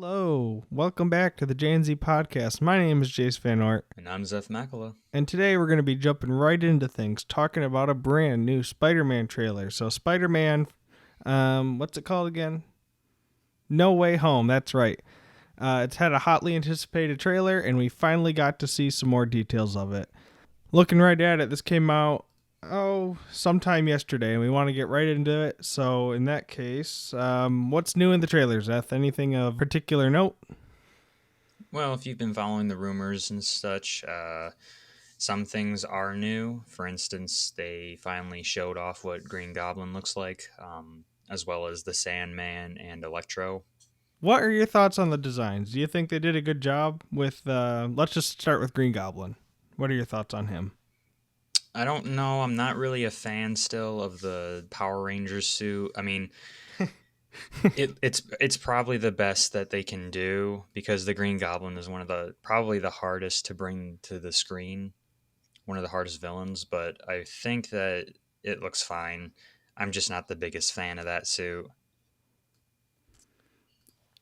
Hello, welcome back to the JNZ podcast. My name is Jace Van Ort, And I'm Zeth Makala. and today we're going to be jumping right into things, talking about a brand new Spider-Man trailer. So Spider-Man, what's it called again? No Way Home, that's right. It's had a hotly anticipated trailer, and we finally got to see some more details of it. Looking right at it, this came out, sometime yesterday, and we want to get right into it. So in that case, what's new in the trailer, Zeth? Anything of particular note? Well, if you've been following the rumors and such, some things are new. For instance, they finally showed off what Green Goblin looks like, as well as the Sandman and Electro. What are your thoughts on the designs? Do you think they did a good job with, let's just start with Green Goblin. What are your thoughts on him? I don't know. I'm not really a fan still of the Power Rangers suit. I mean, it's probably the best that they can do because the Green Goblin is probably the hardest to bring to the screen, one of the hardest villains. But I think that it looks fine. I'm just not the biggest fan of that suit.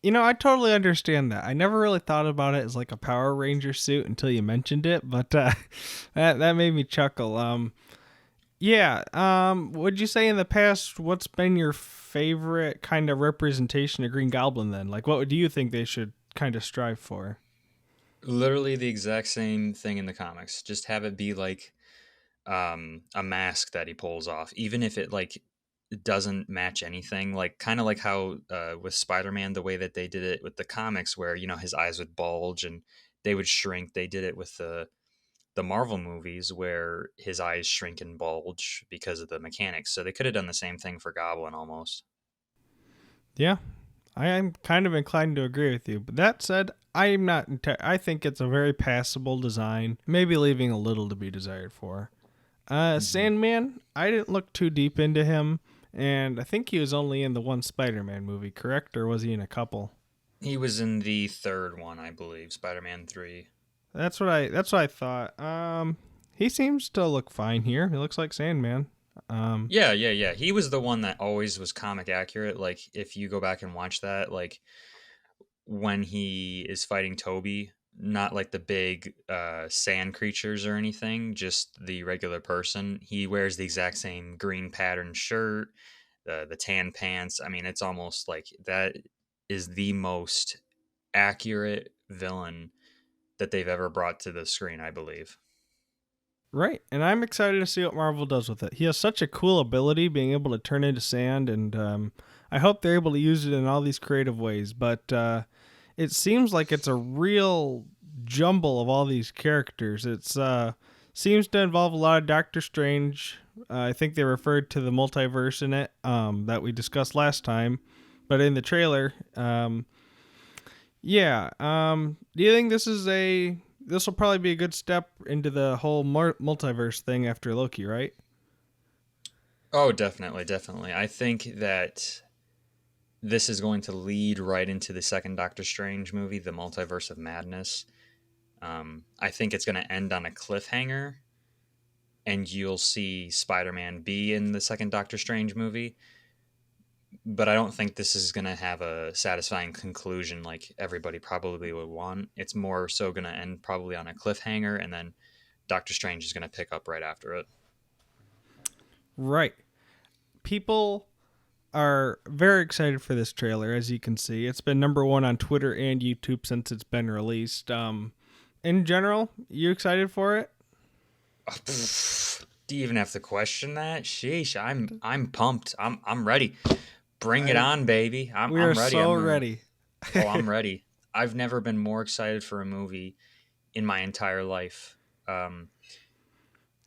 You know, I totally understand that. I never really thought about it as like a Power Ranger suit until you mentioned it, but that made me chuckle. Yeah. Would you say in the past, what's been your favorite kind of representation of Green Goblin then? Like, what do you think they should kind of strive for? Literally the exact same thing in the comics. Just have it be like a mask that he pulls off, even if it like doesn't match anything. Like kind of like how with Spider-Man, the way that they did it with the comics, where his eyes would bulge and they would shrink. They did it with the Marvel movies where his eyes shrink and bulge because of the mechanics. So they could have done the same thing for Goblin almost. Yeah, I am kind of inclined to agree with you. But that said, I'm not. I think it's a very passable design, maybe leaving a little to be desired for. hmm Sandman, I didn't look too deep into him, and I think he was only in the one Spider-Man movie, correct? Or was he in a couple? He was in the third one, I believe, Spider-Man 3. That's what I thought. He seems to look fine here. He looks like Sandman. Um, Yeah. He was the one that always was comic accurate. Like if you go back and watch that, like when he is fighting Toby, not like the big sand creatures or anything, just the regular person. He wears the exact same green patterned shirt, the tan pants. I mean, it's almost like that is the most accurate villain that they've ever brought to the screen, I believe. right, and I'm excited to see what Marvel does with it. He has such a cool ability, being able to turn into sand, and I hope they're able to use it in all these creative ways. But it seems like it's a real jumble of all these characters. It's seems to involve a lot of Doctor Strange. I think they referred to the multiverse in it that we discussed last time, but in the trailer, yeah. Do you think this will probably be a good step into the whole multiverse thing after Loki, right? Oh, definitely. I think that this is going to lead right into the second Doctor Strange movie, the Multiverse of Madness. I think it's going to end on a cliffhanger, and you'll see Spider-Man be in the second Doctor Strange movie. But I don't think this is going to have a satisfying conclusion like everybody probably would want. It's more so going to end probably on a cliffhanger, and then Doctor Strange is going to pick up right after it. Right. People are very excited for this trailer, as you can see. It's been number one on Twitter and YouTube since it's been released. In general, you excited for it? Do you even have to question that? Sheesh, I'm pumped. I'm ready. Bring it I on, baby. I'm We are I'm ready. so ready. I'm ready. I've never been more excited for a movie in my entire life. Um,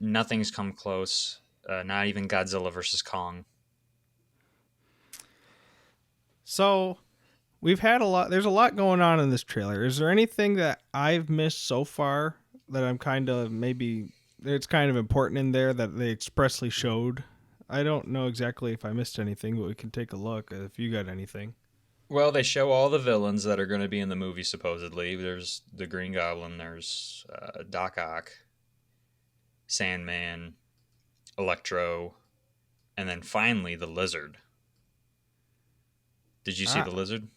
Nothing's come close. Not even Godzilla versus Kong. So we've had a lot. There's a lot going on in this trailer. Is there anything that I've missed so far that I'm kind of maybe it's kind of important in there that they expressly showed? I don't know exactly if I missed anything, but we can take a look if you got anything. Well, they show all the villains that are going to be in the movie. Supposedly, there's the Green Goblin. There's Doc Ock, Sandman, Electro, and then finally the Lizard. Did you see Ah, the Lizard?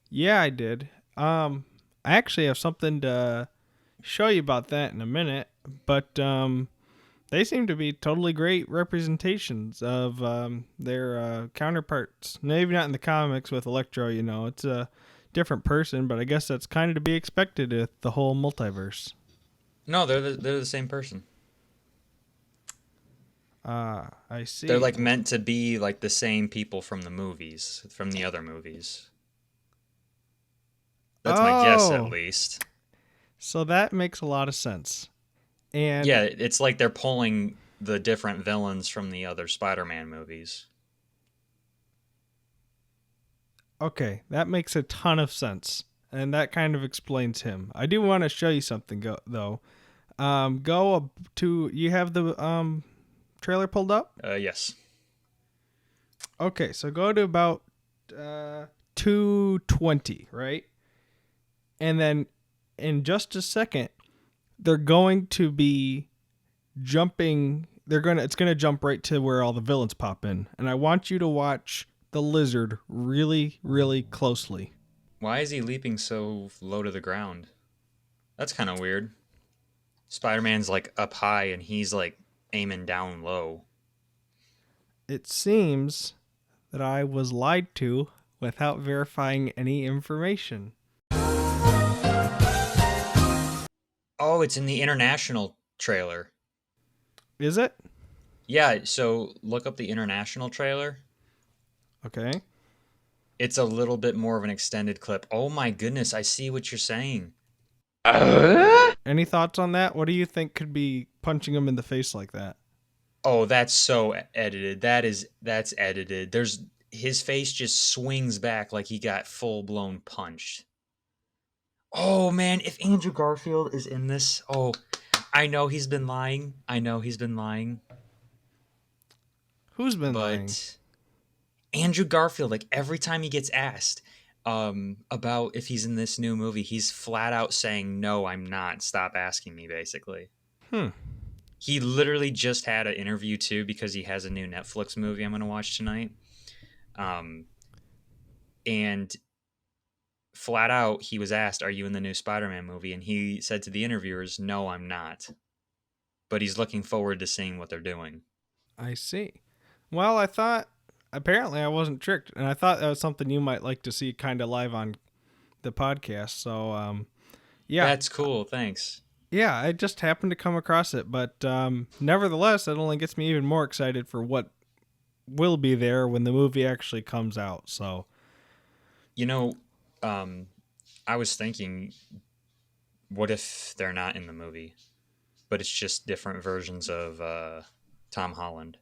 yeah, I did. I actually have something to show you about that in a minute, but they seem to be totally great representations of their counterparts. Maybe not in the comics with Electro, it's a different person, but I guess that's kind of to be expected with the whole multiverse. No, they're the same person. I They're see. like meant to be like the same people from the movies, from the other movies. That's my guess, at Oh, least. so that makes a lot of sense. Yeah, And it's like they're pulling the different villains from the other Spider-Man movies. okay, that makes a ton of sense. And that kind of explains him. I do want to show you something, though. Go to you have the trailer pulled up. Yes. Okay, so go to about 220, right? And then in just a second, they're going to be jumping. It's gonna jump right to where all the villains pop in, and I want you to watch the lizard really, really closely. Why is he leaping so low to the ground? That's kind of weird. Spider-Man's like up high and he's like aiming down low. It seems that I was lied to without verifying any information. Oh, it's in the international trailer. Is it? Yeah, so look up the international trailer. Okay. It's a little bit more of an extended clip. Oh my goodness, I see what you're saying. Any thoughts on that? What do you think could be punching him in the face like that? Oh, that's so edited. That's edited. There's his face just swings back like he got full blown punched. Oh man, if Andrew Garfield is in this, oh, I know he's been lying. I know he's been lying, Who's been lying? but Andrew Garfield, like every time he gets asked about if he's in this new movie, he's flat out saying, "No, I'm not. Stop asking me." Basically, Hmm. he literally just had an interview too because he has a new Netflix movie I'm going to watch tonight. Um, and flat out, he was asked, "Are you in the new Spider-Man movie?" And he said to the interviewers, "No, I'm not." But he's looking forward to seeing what they're doing. I see. Well, I thought apparently I wasn't tricked, and I thought that was something you might like to see kind of live on the podcast. So, yeah, That's cool. Thanks. yeah, I just happened to come across it, but nevertheless, it only gets me even more excited for what will be there when the movie actually comes out. So, You know, um, I was thinking, what if they're not in the movie, but it's just different versions of Tom Holland?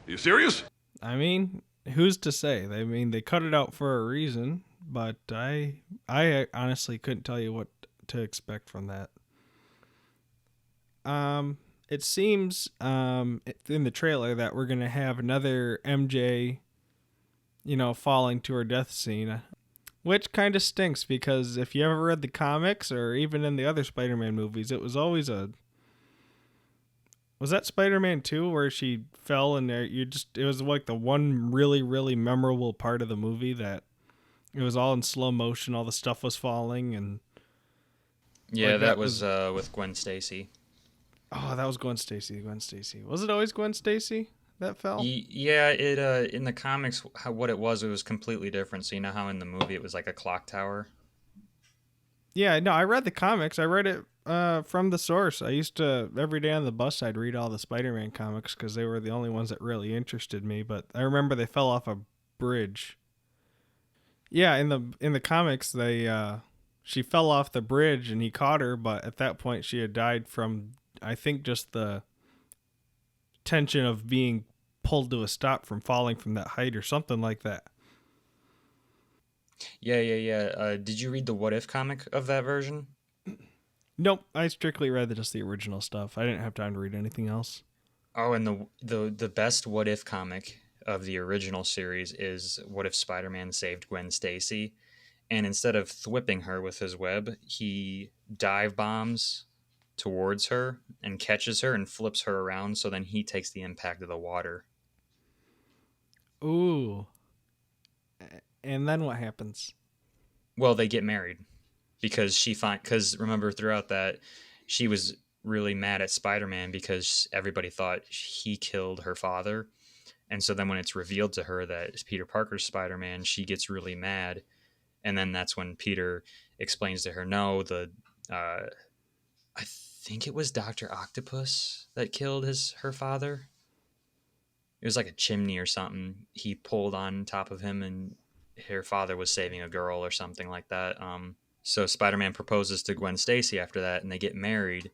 You serious? I mean, who's to say? They cut it out for a reason, but I honestly couldn't tell you what to expect from that. It seems in the trailer that we're gonna have another MJ, falling to her death scene, which kind of stinks because if you ever read the comics or even in the other Spider-Man movies, it was always a was that Spider-Man 2 where she fell and there it was like the one really really memorable part of the movie that it was all in slow motion, all the stuff was falling and Yeah, like that that was was with Gwen Stacy. oh, that was Gwen Stacy. Gwen Stacy. Was it always Gwen Stacy that fell? Yeah, it in the comics, what it was completely different. So you know how in the movie it was like a clock tower. Yeah, no, I read the comics. I read it from the source. I used to every day on the bus. I'd read all the Spider-Man comics because they were the only ones that really interested me. But I remember they fell off a bridge. Yeah, in the comics, they she fell off the bridge and he caught her, but at that point she had died from I think just the tension of being pulled to a stop from falling from that height or something like that. Yeah. Did you read the What If comic of that version? Nope, I strictly read just the original stuff. I didn't have time to read anything else. Oh, and the best What If comic of the original series is What If Spider-Man saved Gwen Stacy, and instead of thwipping her with his web, he dive bombs towards her and catches her and flips her around, so then he takes the impact of the water. Ooh. And then what happens? Well, they get married because because remember throughout that she was really mad at Spider-Man because everybody thought he killed her father. And so then when it's revealed to her that Peter Parker's Spider-Man, she gets really mad. And then that's when Peter explains to her, no, I think it was Dr. Octopus that killed her father. It was like a chimney or something. He pulled on top of him and her father was saving a girl or something like that. So Spider-Man proposes to Gwen Stacy after that and they get married.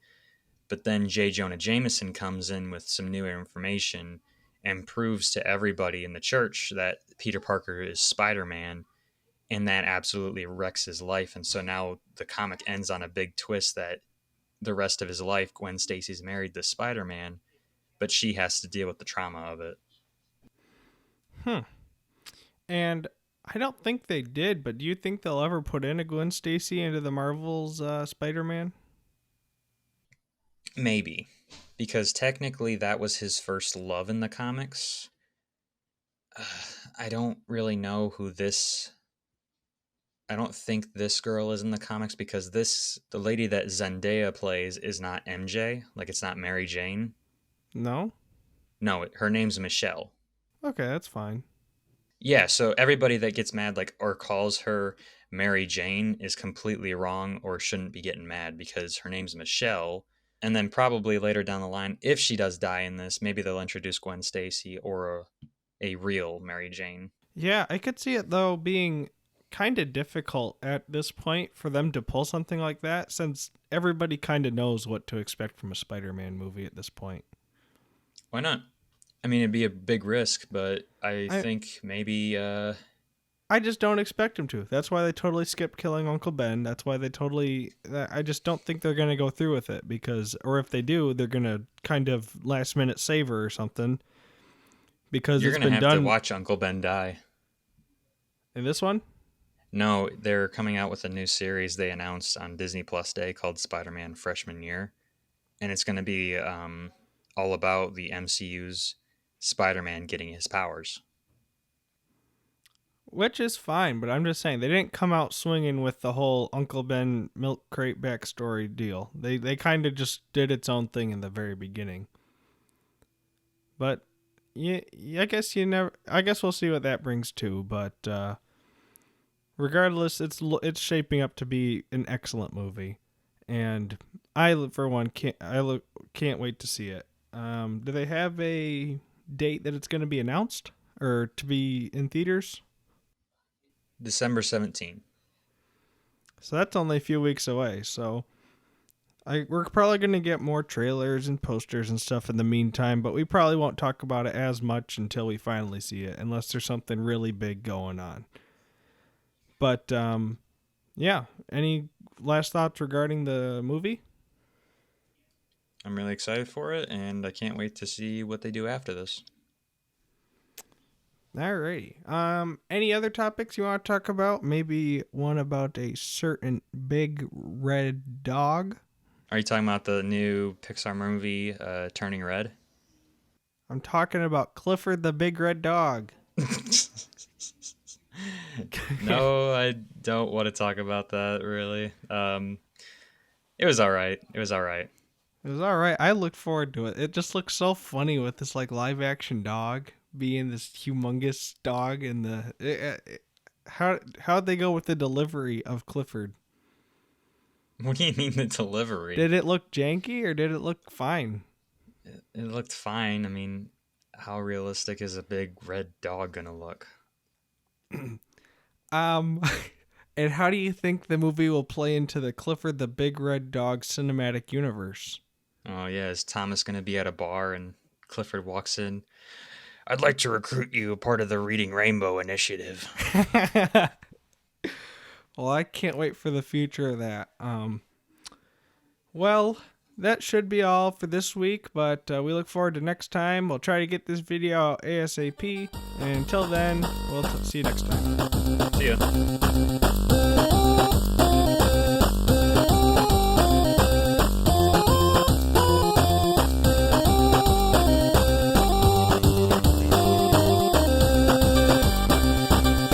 But then J. Jonah Jameson comes in with some new information and proves to everybody in the church that Peter Parker is Spider-Man, and that absolutely wrecks his life. And so now the comic ends on a big twist that the rest of his life, Gwen Stacy's married the Spider-Man, but she has to deal with the trauma of it. And I don't think they did, but do you think they'll ever put in a Gwen Stacy into the Marvel's Spider-Man? Maybe, because technically that was his first love in the comics. I don't really know who this... I don't think this girl is in the comics because the lady that Zendaya plays is not MJ. Like, it's not Mary Jane. No? No, her name's Michelle. Okay, that's fine. Yeah, so everybody that gets mad, like, or calls her Mary Jane is completely wrong or shouldn't be getting mad because her name's Michelle. And then probably later down the line, if she does die in this, maybe they'll introduce Gwen Stacy or a real Mary Jane. Yeah, I could see it, though, being kind of difficult at this point for them to pull something like that, since everybody kind of knows what to expect from a Spider-Man movie at this point. Why not? I mean, it'd be a big risk, but I think maybe... I just don't expect them to. That's why they totally skipped killing Uncle Ben. That's why they totally... I just don't think they're going to go through with it, because... Or if they do, they're going to kind of last-minute save her or something, because You're it's going been to have done... to watch Uncle Ben die. In this one? No, they're coming out with a new series they announced on Disney Plus Day called Spider-Man Freshman Year. And it's going to be all about the MCU's Spider-Man getting his powers. Which is fine, but I'm just saying, they didn't come out swinging with the whole Uncle Ben milk crate backstory deal. They kind of just did its own thing in the very beginning. But, yeah, I guess we'll see what that brings too, but... regardless, it's shaping up to be an excellent movie, and I, for one, can't wait to see it. Do they have a date that it's going to be announced or to be in theaters? December 17th. So that's only a few weeks away. So we're probably going to get more trailers and posters and stuff in the meantime, but we probably won't talk about it as much until we finally see it, unless there's something really big going on. But, yeah, any last thoughts regarding the movie? I'm really excited for it, and I can't wait to see what they do after this. Alrighty. Any other topics you want to talk about? Maybe one about a certain big red dog? Are you talking about the new Pixar movie, Turning Red? I'm talking about Clifford the Big Red Dog. No, I don't want to talk about that, really. It was all right. It was all right. It was alright. I looked forward to it. It just looks so funny with this like live action dog being this humongous dog and how'd they go with the delivery of Clifford? What do you mean the delivery? Did it look janky or did it look fine? It looked fine. I mean, how realistic is a big red dog gonna look? And how do you think the movie will play into the Clifford the Big Red Dog cinematic universe? Oh yeah, is Thomas gonna be at a bar and Clifford walks in? I'd like to recruit you, part of the Reading Rainbow Initiative. Well, I can't wait for the future of that. Well, that should be all for this week, but we look forward to next time. We'll try to get this video out ASAP. And until then, we'll see you next time. See ya.